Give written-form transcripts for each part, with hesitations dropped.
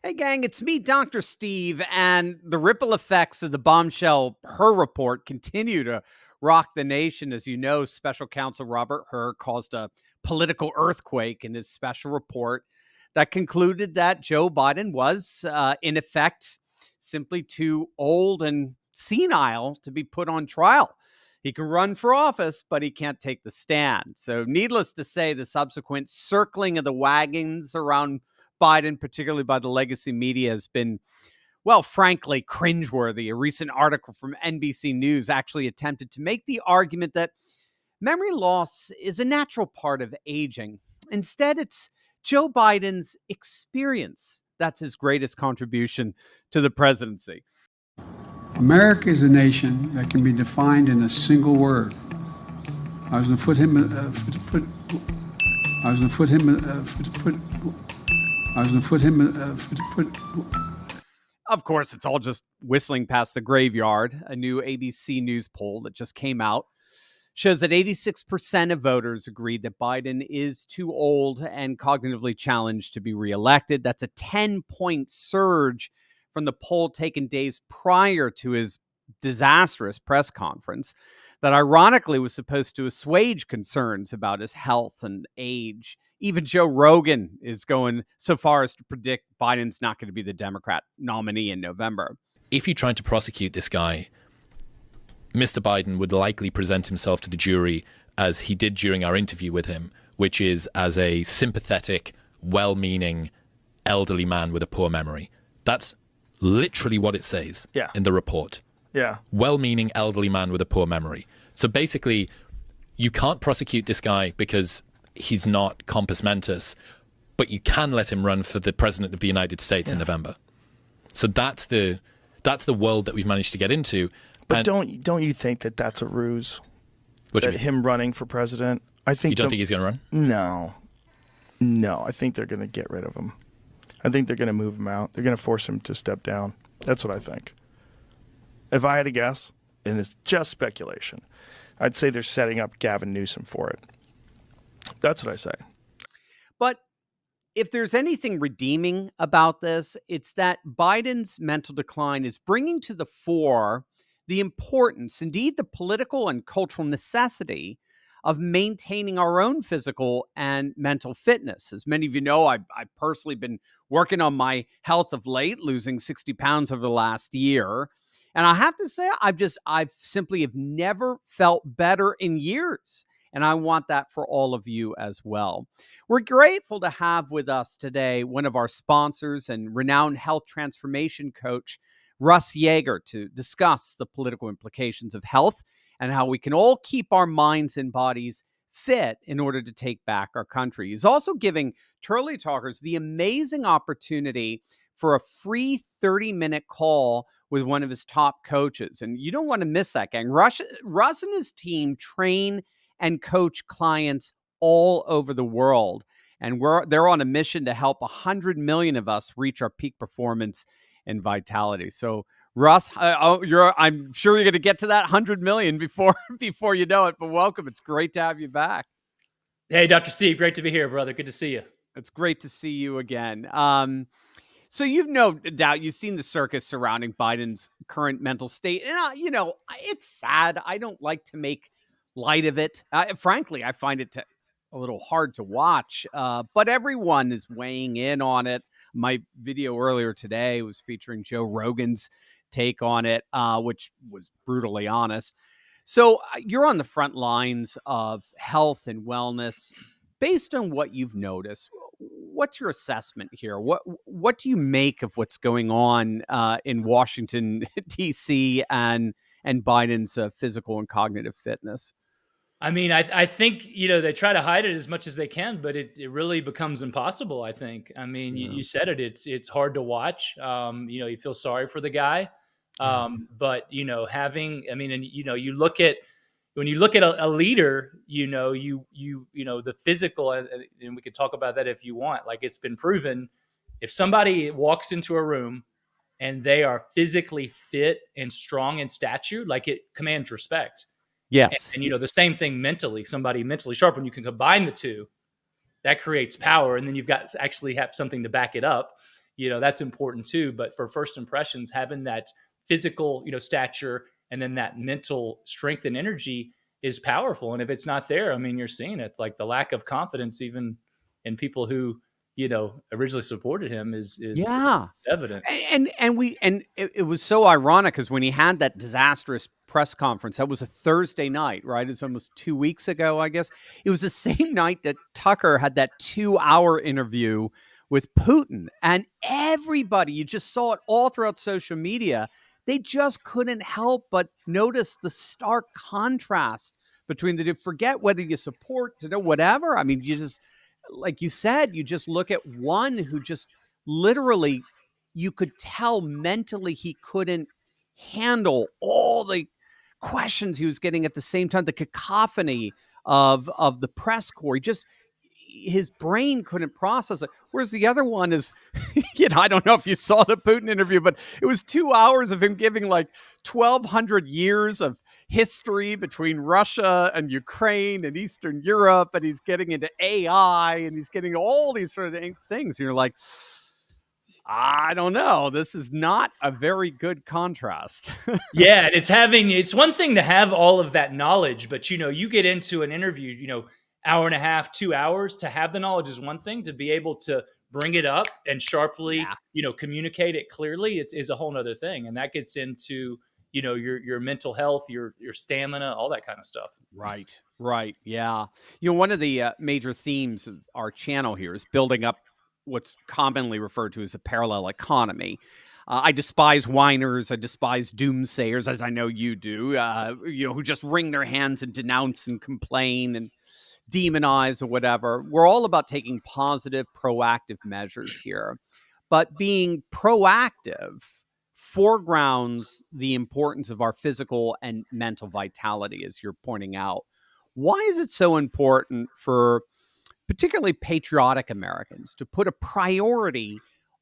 Hey, gang, it's me, Dr. Steve, and the ripple effects of the bombshell Hur report continue to rock the nation. As you know, Special Counsel Robert Hur caused a political earthquake in his special report that concluded that Joe Biden was, in effect, simply too old and senile to be put on trial. He can run for office, but he can't take the stand. So, needless to say, the subsequent circling of the wagons around Biden, particularly by the legacy media, has been, well, frankly, cringeworthy. A recent article from NBC News actually attempted to make the argument that memory loss is a natural part of aging. Instead, it's Joe Biden's experience that's his greatest contribution to the presidency. America is a nation that can be defined in a single word. I was going to put him. I was going to put him. I was going to put him. Of course, it's all just whistling past the graveyard. A new ABC News poll that just came out shows that 86% of voters agreed that Biden is too old and cognitively challenged to be reelected. That's a 10-point surge from the poll taken days prior to his disastrous press conference that ironically was supposed to assuage concerns about his health and age. Even Joe Rogan is going so far as to predict Biden's not going to be the Democrat nominee in November. If you tried to prosecute this guy, Mr. Biden would likely present himself to the jury as he did during our interview with him, which is as a sympathetic, well-meaning, elderly man with a poor memory. That's literally what it says in the report. Yeah. Well-meaning, elderly man with a poor memory. So basically, you can't prosecute this guy because he's not compos mentis, but you can let him run for the president of the United States in November. So that's the world that we've managed to get into. But don't you think that that's a ruse? What do you that mean? Him running for president? I think you don't think he's going to run? No. I think they're going to get rid of him. I think they're going to move him out. They're going to force him to step down. That's what I think. If I had to guess, and it's just speculation, I'd say they're setting up Gavin Newsom for it. That's what I say. But if there's anything redeeming about this, it's that Biden's mental decline is bringing to the fore the importance, indeed the political and cultural necessity, of maintaining our own physical and mental fitness. As many of you know, I've personally been working on my health of late, losing 60 pounds over the last year. And I have to say, I've simply have never felt better in years. And I want that for all of you as well. We're grateful to have with us today one of our sponsors and renowned health transformation coach, Russ Yeager, to discuss the political implications of health and how we can all keep our minds and bodies fit in order to take back our country. He's also giving Turley Talkers the amazing opportunity for a free 30-minute call with one of his top coaches. And you don't want to miss that, gang. Russ and his team train and coach clients all over the world. And they're on a mission to help 100 million of us reach our peak performance and vitality. So Russ, I'm sure you're going to get to that 100 million before you know it, but welcome. It's great to have you back. Hey, Dr. Steve, great to be here, brother. Good to see you. It's great to see you again. So you've no doubt you've seen the circus surrounding Biden's current mental state. And, it's sad. I don't like to make light of it. Frankly, I find it a little hard to watch, but everyone is weighing in on it. My video earlier today was featuring Joe Rogan's take on it, which was brutally honest. So you're on the front lines of health and wellness. Based on what you've noticed, what's your assessment here? What do you make of what's going on in Washington, D.C. and Biden's physical and cognitive fitness? I mean, I think, they try to hide it as much as they can, but it really becomes impossible, I think. I mean, you said it, it's hard to watch. You feel sorry for the guy. But, you look at, when you look at a leader, the physical, and we could talk about that if you want, like it's been proven, if somebody walks into a room and they are physically fit and strong in stature, like it commands respect. Yes. And the same thing mentally, somebody mentally sharp, when you can combine the two, that creates power. And then you've got to actually have something to back it up. that's important too. But for first impressions, having that physical, stature, and then that mental strength and energy is powerful. And if it's not there, I mean, you're seeing it, like the lack of confidence, even in people who, originally supported him is Yeah. evident. And it was so ironic because when he had that disastrous press conference, that was a Thursday night, right? It's almost 2 weeks ago, I guess. It was the same night that Tucker had that 2-hour interview with Putin. And everybody, you just saw it all throughout social media. They just couldn't help but notice the stark contrast between the two. Forget whether you support, whatever. I mean, you just, like you said, you just look at one who just literally, you could tell mentally he couldn't handle all the questions he was getting at the same time, the cacophony of the press corps. He just, his brain couldn't process it. Whereas the other one is, I don't know if you saw the Putin interview, but it was 2 hours of him giving like 1,200 years of history between Russia and Ukraine and Eastern Europe. And he's getting into AI and he's getting all these sort of things. And you're like, I don't know. This is not a very good contrast. Yeah, and it's one thing to have all of that knowledge, but you get into an interview, hour and a half, 2 hours, to have the knowledge is one thing. To be able to bring it up and sharply, communicate it clearly, is a whole nother thing. And that gets into, your mental health, your stamina, all that kind of stuff. Right. Yeah. One of the major themes of our channel here is building up what's commonly referred to as a parallel economy. I despise whiners. I despise doomsayers, as I know you do, who just wring their hands and denounce and complain and demonize or whatever. We're all about taking positive, proactive measures here. But being proactive foregrounds the importance of our physical and mental vitality, as you're pointing out. Why is it so important for particularly patriotic Americans to put a priority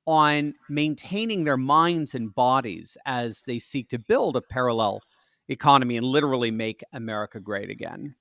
on maintaining their minds and bodies as they seek to build a parallel economy and literally make America great again?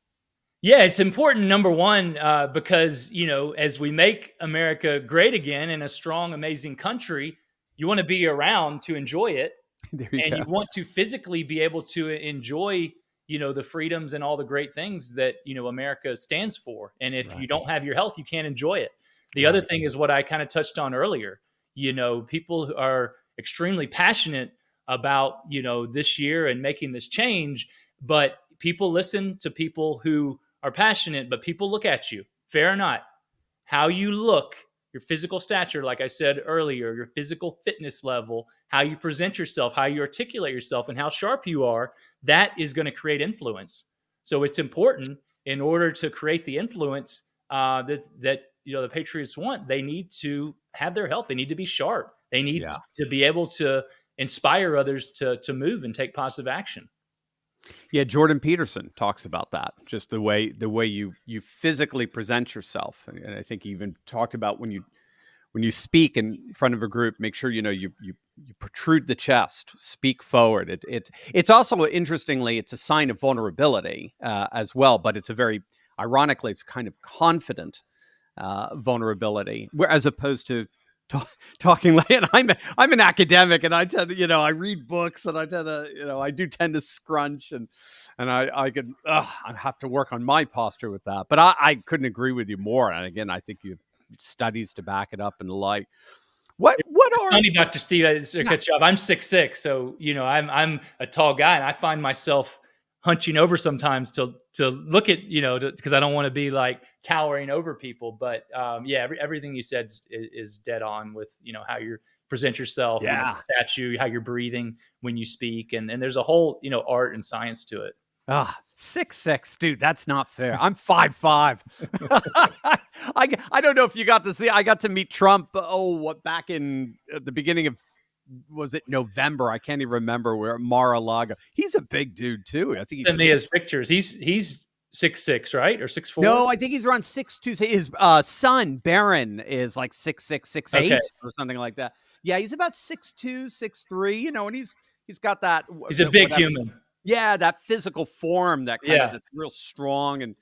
Yeah, it's important, number one, because, as we make America great again in a strong, amazing country, you want to be around to enjoy it. There you And go. you want to physically be able to enjoy, the freedoms and all the great things that, America stands for. And if you don't have your health, you can't enjoy it. The other thing is what I kind of touched on earlier. People who are extremely passionate about, this year and making this change, but people listen to people who are passionate, but people look at you, fair or not, how you look, your physical stature, like I said earlier, your physical fitness level, how you present yourself, how you articulate yourself, and how sharp you are, that is going to create influence. So it's important, in order to create the influence that the Patriots want. They need to have their health. They need to be sharp. They need to be able to inspire others to move and take positive action. Yeah, Jordan Peterson talks about that. Just the way you physically present yourself, and I think he even talked about when you speak in front of a group, make sure you protrude the chest, speak forward. It's also, interestingly, it's a sign of vulnerability as well, but it's a very, ironically, it's kind of confident vulnerability, as opposed to talking like, and I'm an academic, and I tend to, I read books, and I tend to, I do tend to scrunch, and I have to work on my posture with that. But I couldn't agree with you more. And again, I think you have studies to back it up and the like. What are funny, Dr. Steve, to cut you off. I'm 6'6", so I'm a tall guy, and I find myself hunching over sometimes to look at, because I don't want to be like towering over people. But everything you said is dead on with how you present yourself, statue, how you're breathing when you speak, and there's a whole art and science to it. 6'6", dude, that's not fair. I'm 5'5". I don't know if you got to see. I got to meet Trump. Back in the beginning of, was it November? I can't even remember, where Mar-a-Lago. He's a big dude too. I think he's send me his pictures. He's 6'6", right, or 6'4"? No, I think he's around 6'2". His son Barron is like 6'6", 6'8", or something like that. Yeah, he's about 6'2", 6'3". And he's got that. He's a big human. Yeah, that physical form, that kind of, that's real strong and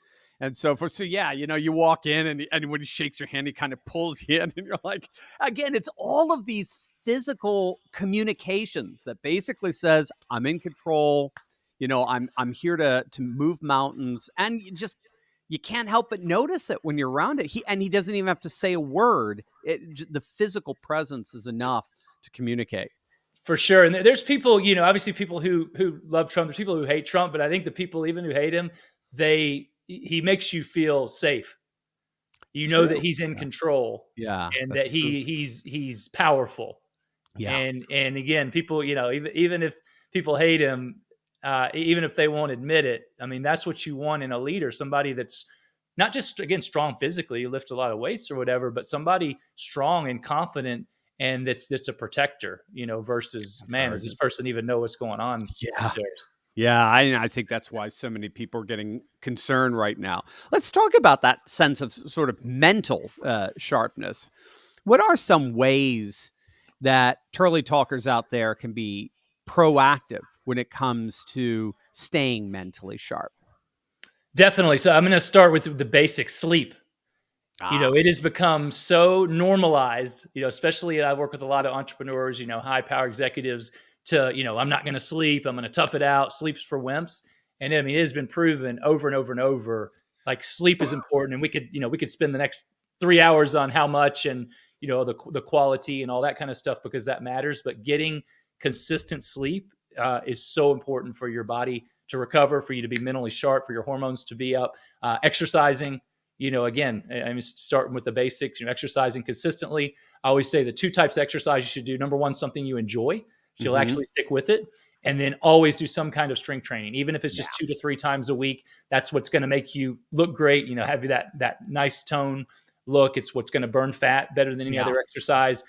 And so yeah, you walk in and when he shakes your hand, he kind of pulls you in, and you're like, again, it's all of these physical communications that basically says, I'm in control. I'm here to move mountains, and you can't help but notice it when you're around it. He doesn't even have to say a word. The physical presence is enough to communicate. For sure. And there's people, obviously people who love Trump. There's people who hate Trump, but I think the people even who hate him, he makes you feel safe. You know that True. he's in control, Yeah, and that's that true. he's powerful. Yeah. And again, people, even if people hate him, even if they won't admit it, I mean, that's what you want in a leader, somebody that's not just, again, strong physically, you lift a lot of weights or whatever, but somebody strong and confident, and that's a protector, versus, man, Very does this good. person even know what's going on Yeah. upstairs? Yeah, I think that's why so many people are getting concerned right now. Let's talk about that sense of sort of mental sharpness. What are some ways that Turley talkers out there can be proactive when it comes to staying mentally sharp? Definitely. So I'm going to start with the basic sleep. Ah, It has become so normalized, especially I work with a lot of entrepreneurs, high power executives to, I'm not going to sleep. I'm going to tough it out. Sleep's for wimps. And I mean, it has been proven over and over and over, like sleep is important. And we could spend the next 3 hours on how much and, the quality and all that kind of stuff, because that matters. But getting consistent sleep is so important for your body to recover, for you to be mentally sharp, for your hormones to be up. Exercising, again, I'm starting with the basics, exercising consistently. I always say the two types of exercise you should do. Number one, something you enjoy, so you'll mm-hmm. actually stick with it. And then always do some kind of strength training, even if it's Yeah. just 2 to 3 times a week. That's what's going to make you look great, have that nice tone look. It's what's going to burn fat better than any Yeah. other exercise.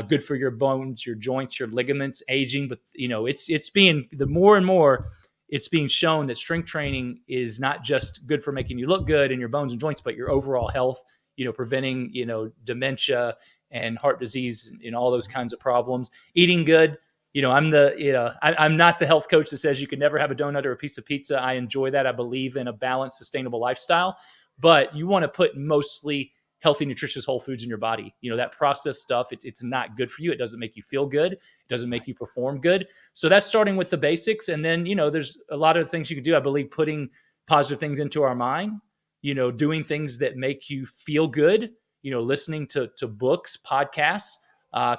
Good for your bones, your joints, your ligaments, aging. But it's being, the more and more it's being shown that strength training is not just good for making you look good in your bones and joints, but your overall health, preventing, dementia and heart disease and all those kinds of problems. Eating good. I'm not the health coach that says you can never have a donut or a piece of pizza. I enjoy that. I believe in a balanced, sustainable lifestyle, but you want to put mostly healthy, nutritious whole foods in your body. That processed stuff, it's not good for you. It doesn't make you feel good. It doesn't make you perform good. So that's starting with the basics. And then, there's a lot of things you can do. I believe putting positive things into our mind, doing things that make you feel good, listening to books, podcasts,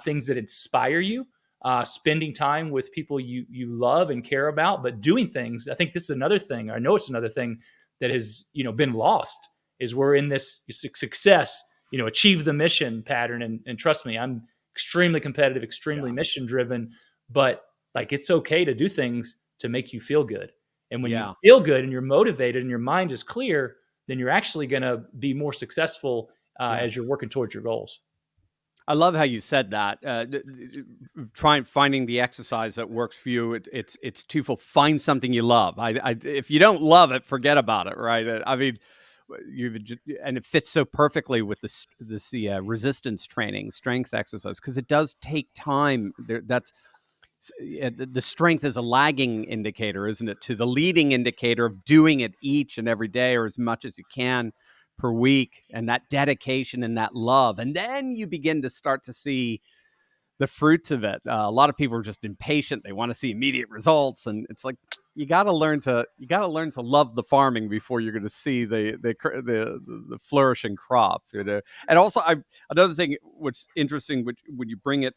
things that inspire you, spending time with people you love and care about, but doing things. I think this is another thing. I know it's another thing that has, been lost, is we're in this success, achieve the mission pattern. And trust me, I'm extremely competitive, extremely mission driven, but like, it's okay to do things to make you feel good. And when you Yeah. feel good and you're motivated and your mind is clear, then you're actually going to be more successful Yeah. as you're working towards your goals. I love how you said that. Finding the exercise that works for you. It's twofold. Find something you love. If you don't love it, forget about it. Right? I mean, and it fits so perfectly with this resistance training, strength exercise, because it does take time. That's the strength is a lagging indicator, isn't it, to the leading indicator of doing it each and every day, or as much as you can per week, and that dedication and that love. And then you begin to start to see the fruits of it. A lot of people are just impatient. They want to see immediate results. And it's like, you got to learn to love the farming before you're going to see the flourishing crop. And also, another thing, what's interesting, when you bring it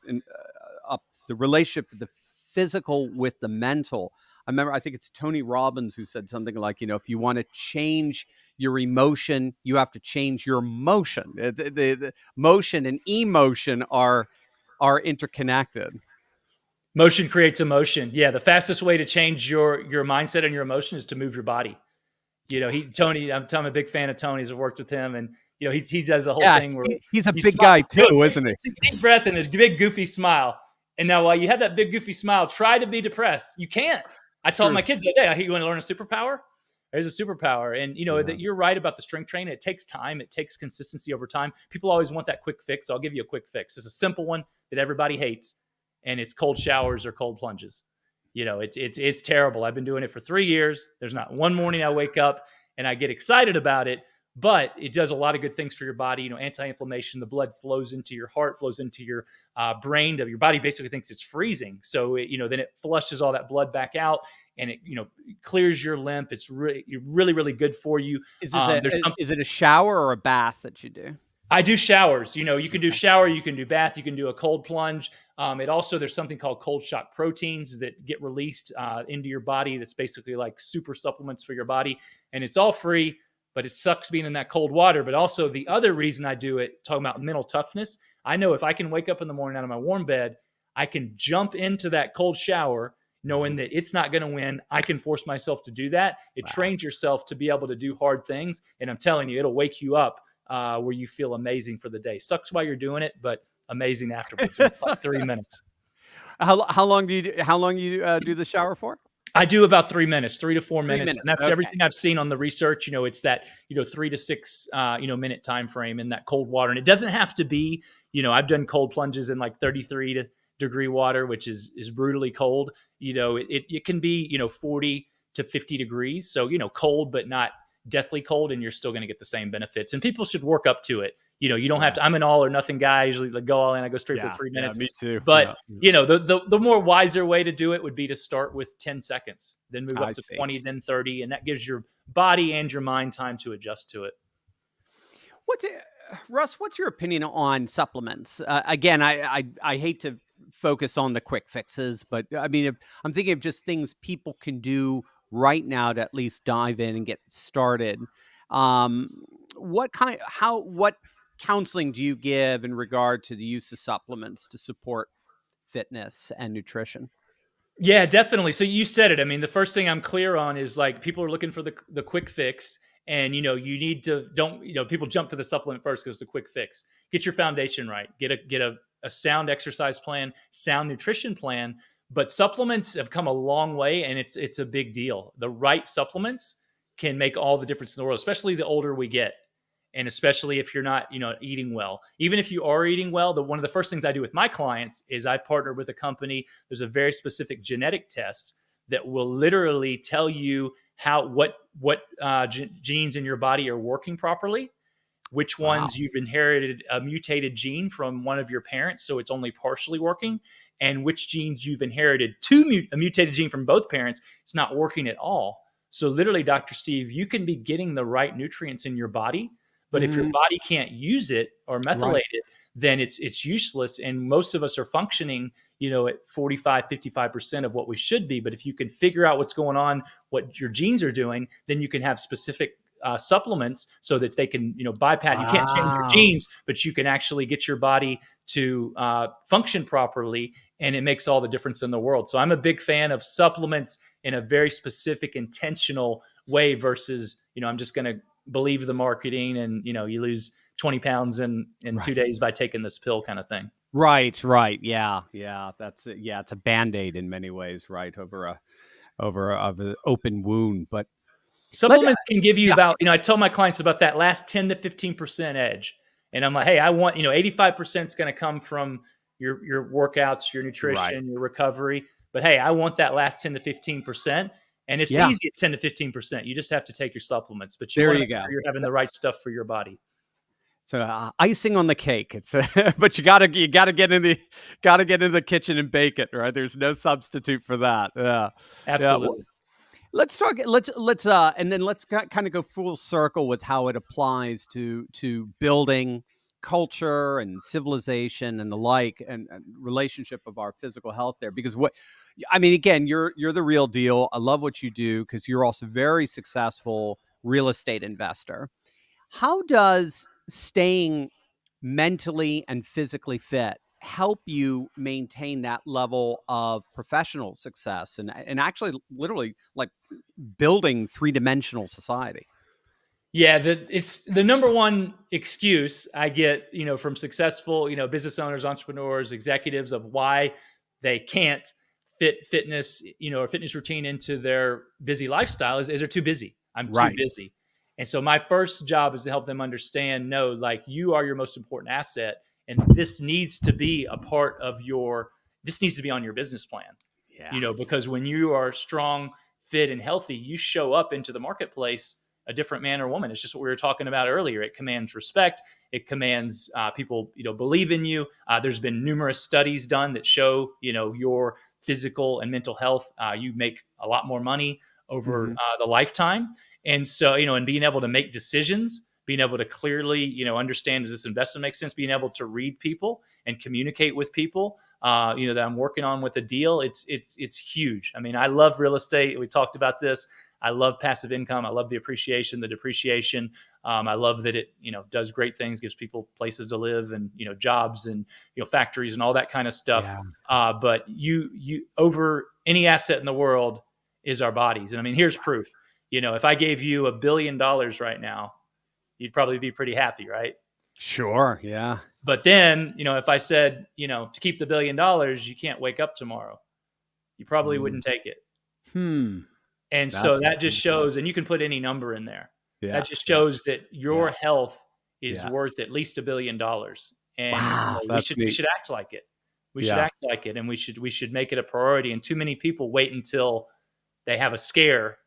up, the relationship of the physical with the mental. I think it's Tony Robbins who said something like, if you want to change your emotion, you have to change your motion. The motion and emotion are interconnected. Motion creates emotion. Yeah, the fastest way to change your mindset and your emotion is to move your body. Tony, I'm a big fan of Tony's. I've worked with him, and he does a whole Yeah, thing where he's a you big smile, guy too, take isn't he? a deep breath and a big goofy smile. And now, while you have that big goofy smile, try to be depressed. You can't. I It's told true. my kids the other day, "You want to learn a superpower? There's a superpower." And Yeah. that you're right about the strength training. It takes time. It takes consistency over time. People always want that quick fix. So I'll give you a quick fix. It's a simple one that everybody hates, and it's cold showers or cold plunges. It's terrible. I've been doing it for 3 years. There's not one morning I wake up and I get excited about it. But it does a lot of good things for your body. Anti-inflammation. The blood flows into your heart, flows into your brain. Your body basically thinks it's freezing, so then it flushes all that blood back out, and it clears your lymph. It's really good for you. Is it a shower or a bath that you do? I do showers. You can do shower, you can do bath, you can do a cold plunge. There's something called cold shock proteins that get released into your body. That's basically like super supplements for your body, and it's all free. But it sucks being in that cold water. But also the other reason I do it, talking about mental toughness, I know if I can wake up in the morning out of my warm bed, I can jump into that cold shower knowing that it's not going to win. I can force myself to do that. It trains yourself to be able to do hard things. And I'm telling you, it'll wake you up where you feel amazing for the day. Sucks while you're doing it, but amazing afterwards. Like 3 minutes. How long do you do the shower for? I do about 3 minutes, 3 to 4 minutes. 3 minutes. And that's Okay. everything I've seen on the research. It's that, 3 to 6, minute time frame in that cold water. And it doesn't have to be, I've done cold plunges in like 33-degree water, which is brutally cold. It can be, 40 to 50 degrees. So, cold, but not deathly cold, and you're still going to get the same benefits. And people should work up to it. You don't have to. I'm an all or nothing guy. I usually go all in. I go straight for 3 minutes. Yeah, me too. But the more wiser way to do it would be to start with 10 seconds, then move up to 20, then 30, and that gives your body and your mind time to adjust to it. Russ, what's your opinion on supplements? Again, I hate to focus on the quick fixes, but I mean, I'm thinking of just things people can do right now to at least dive in and get started. What counseling do you give in regard to the use of supplements to support fitness and nutrition? Yeah, definitely. So you said it. I mean, the first thing I'm clear on is like people are looking for the quick fix, and you need to people jump to the supplement first because it's the quick fix. Get your foundation right. Get a sound exercise plan, sound nutrition plan. But supplements have come a long way, and it's a big deal. The right supplements can make all the difference in the world, especially the older we get. And especially if you're not, eating well. Even if you are eating well, one of the first things I do with my clients is I partner with a company. There's a very specific genetic test that will literally tell you what genes in your body are working properly, which ones you've inherited a mutated gene from one of your parents, so it's only partially working, and which genes you've inherited a mutated gene from both parents, it's not working at all. So literally, Dr. Steve, you can be getting the right nutrients in your body, but if your body can't use it or methylate it, then it's useless. And most of us are functioning, at 45, 55% of what we should be. But if you can figure out what's going on, what your genes are doing, then you can have specific supplements so that they can, bypass. You can't change your genes, but you can actually get your body to function properly, and it makes all the difference in the world. So I'm a big fan of supplements in a very specific, intentional way versus, I'm just going to believe the marketing and, you lose 20 pounds in 2 days by taking this pill kind of thing. Right. Yeah. That's it. Yeah. It's a Band-Aid in many ways, right? Over an open wound, but supplements can give you about, I tell my clients about that last 10 to 15% edge. And I'm like, hey, I want, 85% is going to come from your workouts, your nutrition, your recovery. But hey, I want that last 10 to 15%. And it's easy at 10 to 15%. You just have to take your supplements, but there you go. You're having the right stuff for your body. So icing on the cake. It's but you gotta get in the kitchen and bake it, right? There's no substitute for that. Yeah, absolutely. Let's talk. And then let's kind of go full circle with how it applies to building culture and civilization and the like, and relationship of our physical health there. Because again, you're the real deal. I love what you do because you're also very successful real estate investor. How does staying mentally and physically fit help you maintain that level of professional success and actually literally like building three-dimensional society? Yeah, it's the number one excuse I get, from successful, business owners, entrepreneurs, executives of why they can't fit fitness, or fitness routine into their busy lifestyle is they're too busy. I'm too busy. And so my first job is to help them understand, no, like you are your most important asset. And this needs to be this needs to be on your business plan, because when you are strong, fit, and healthy, you show up into the marketplace a different man or woman. It's just what we were talking about earlier. It commands respect. It commands people, believe in you. There's been numerous studies done that show, your physical and mental health. You make a lot more money over Mhm. the lifetime. And so, and being able to make decisions, being able to clearly, understand, does this investment make sense? Being able to read people and communicate with people, that I'm working on with a deal. It's huge. I mean, I love real estate. We talked about this. I love passive income. I love the appreciation, the depreciation. I love that it, does great things, gives people places to live and, jobs and, factories and all that kind of stuff. Yeah. But you over any asset in the world is our bodies. And I mean, here's proof. If I gave you $1 billion right now, you'd probably be pretty happy, right? Sure. Yeah. But then, if I said, to keep the $1 billion, you can't wake up tomorrow, you probably Mm. wouldn't take it. Hmm. And That's so that just shows, and you can put any number in there. yeah. That just Yeah. shows that your Yeah. health is Yeah. worth at least $1 billion. And Wow. we That's should neat. act like it. We should Yeah. act like it, and we should make it a priority. And too many people wait until they have a scare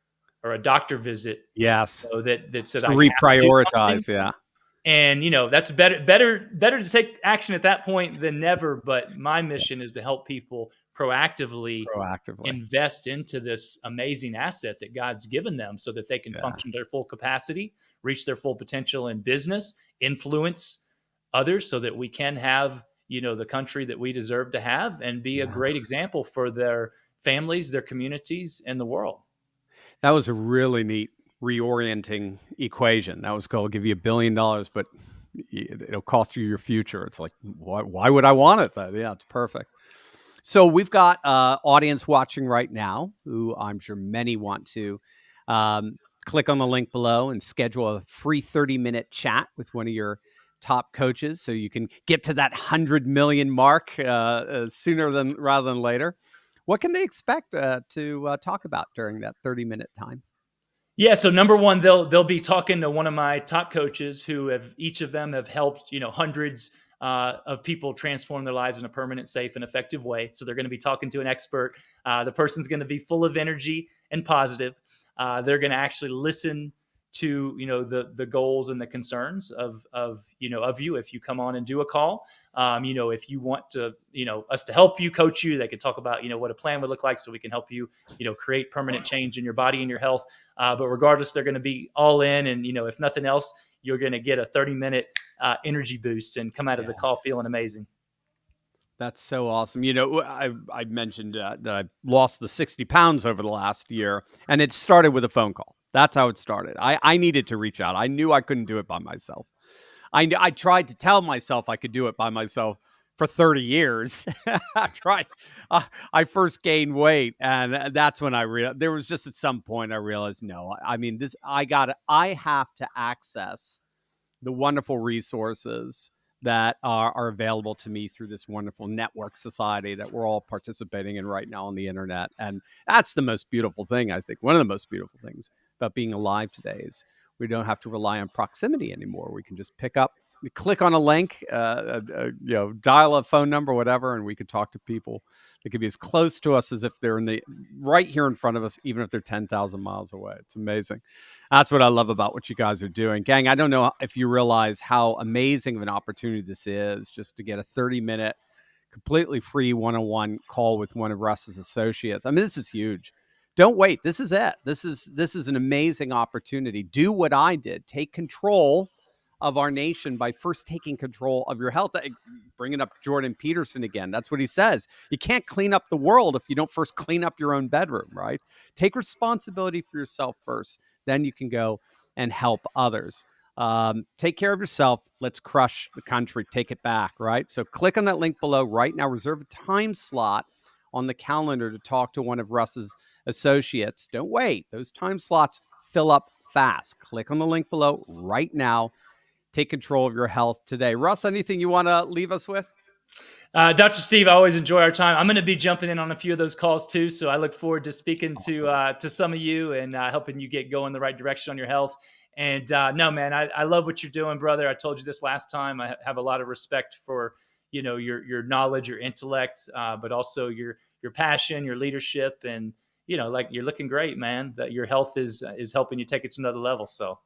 or a doctor visit, Yes. that says To I have to do something. reprioritize. Yeah. And that's better to take action at that point than never. But my mission is to help people proactively Proactively. invest into this amazing asset that God's given them so that they can Yeah. function to their full capacity, reach their full potential in business, influence others so that we can have, the country that we deserve to have, and be a Yeah. great example for their families, their communities, and the world. That was a really neat reorienting equation. That was called give you $1 billion, but it'll cost you your future. It's like, why would I want it? Yeah, it's perfect. So we've got audience watching right now who I'm sure many want to click on the link below and schedule a free 30-minute chat with one of your top coaches so you can get to that 100 million mark sooner than rather than later. What can they expect to talk about during that 30-minute time? Yeah, so number one, they'll be talking to one of my top coaches who have each of them have helped hundreds of people transform their lives in a permanent, safe, and effective way. So they're going to be talking to an expert. The person's going to be full of energy and positive. They're going to actually listen to the goals and the concerns of you if you come on and do a call. If you want to us to help you, coach you, they could talk about what a plan would look like so we can help you create permanent change in your body and your health. But regardless, they're going to be all in, and if nothing else, you're going to get a 30-minute energy boost and come out of the call feeling amazing. That's so awesome. I mentioned that I lost the 60 pounds over the last year, and it started with a phone call. That's how it started. I needed to reach out. I knew I couldn't do it by myself. I tried to tell myself I could do it by myself for 30 years. I tried. I first gained weight, and that's when I realized there was just at some point I realized, no, I mean, I have to access the wonderful resources that are available to me through this wonderful network society that we're all participating in right now on the internet. And that's the most beautiful thing, I think. One of the most beautiful things about being alive today is we don't have to rely on proximity anymore. We can just click on a link, dial a phone number, whatever, and we can talk to people that could be as close to us as if they're right here in front of us, even if they're 10,000 miles away. It's amazing. That's what I love about what you guys are doing. Gang, I don't know if you realize how amazing of an opportunity this is, just to get a 30-minute, completely free one-on-one call with one of Russ's associates. I mean, this is huge. Don't wait. This is it. This is an amazing opportunity. Do what I did. Take control of our nation by first taking control of your health. Bringing up Jordan Peterson again. That's what he says. You can't clean up the world if you don't first clean up your own bedroom, right? Take responsibility for yourself first. Then you can go and help others. Take care of yourself. Let's crush the country. Take it back, right? So click on that link below right now. Reserve a time slot on the calendar to talk to one of Russ's associates. Don't wait. Those time slots fill up fast. Click on the link below right now. Take control of your health today. Russ, anything you want to leave us with? Dr. Steve, I always enjoy our time. I'm going to be jumping in on a few of those calls too, so I look forward to speaking to some of you and helping you get going the right direction on your health. And no, man, I love what you're doing, brother. I told you this last time. I have a lot of respect for your knowledge, your intellect, but also your passion, your leadership, and like you're looking great, man. That your health is helping you take it to another level. So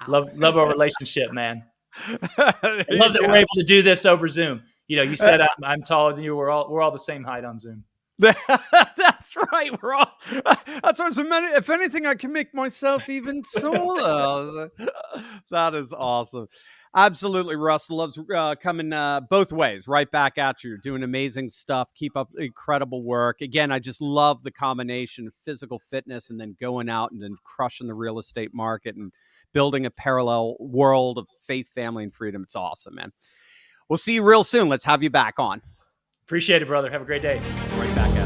love our relationship, man. I love that we're able to do this over Zoom. You said I'm taller than you. We're all the same height on Zoom. That's right. We're all. That's what if anything, I can make myself even taller. That is awesome. Absolutely, Russ loves coming both ways, right back at you. You're doing amazing stuff. Keep up incredible work. Again, I just love the combination of physical fitness and then going out and then crushing the real estate market and building a parallel world of faith, family, and freedom. It's awesome, man. We'll see you real soon. Let's have you back on. Appreciate it, brother. Have a great day. Right back at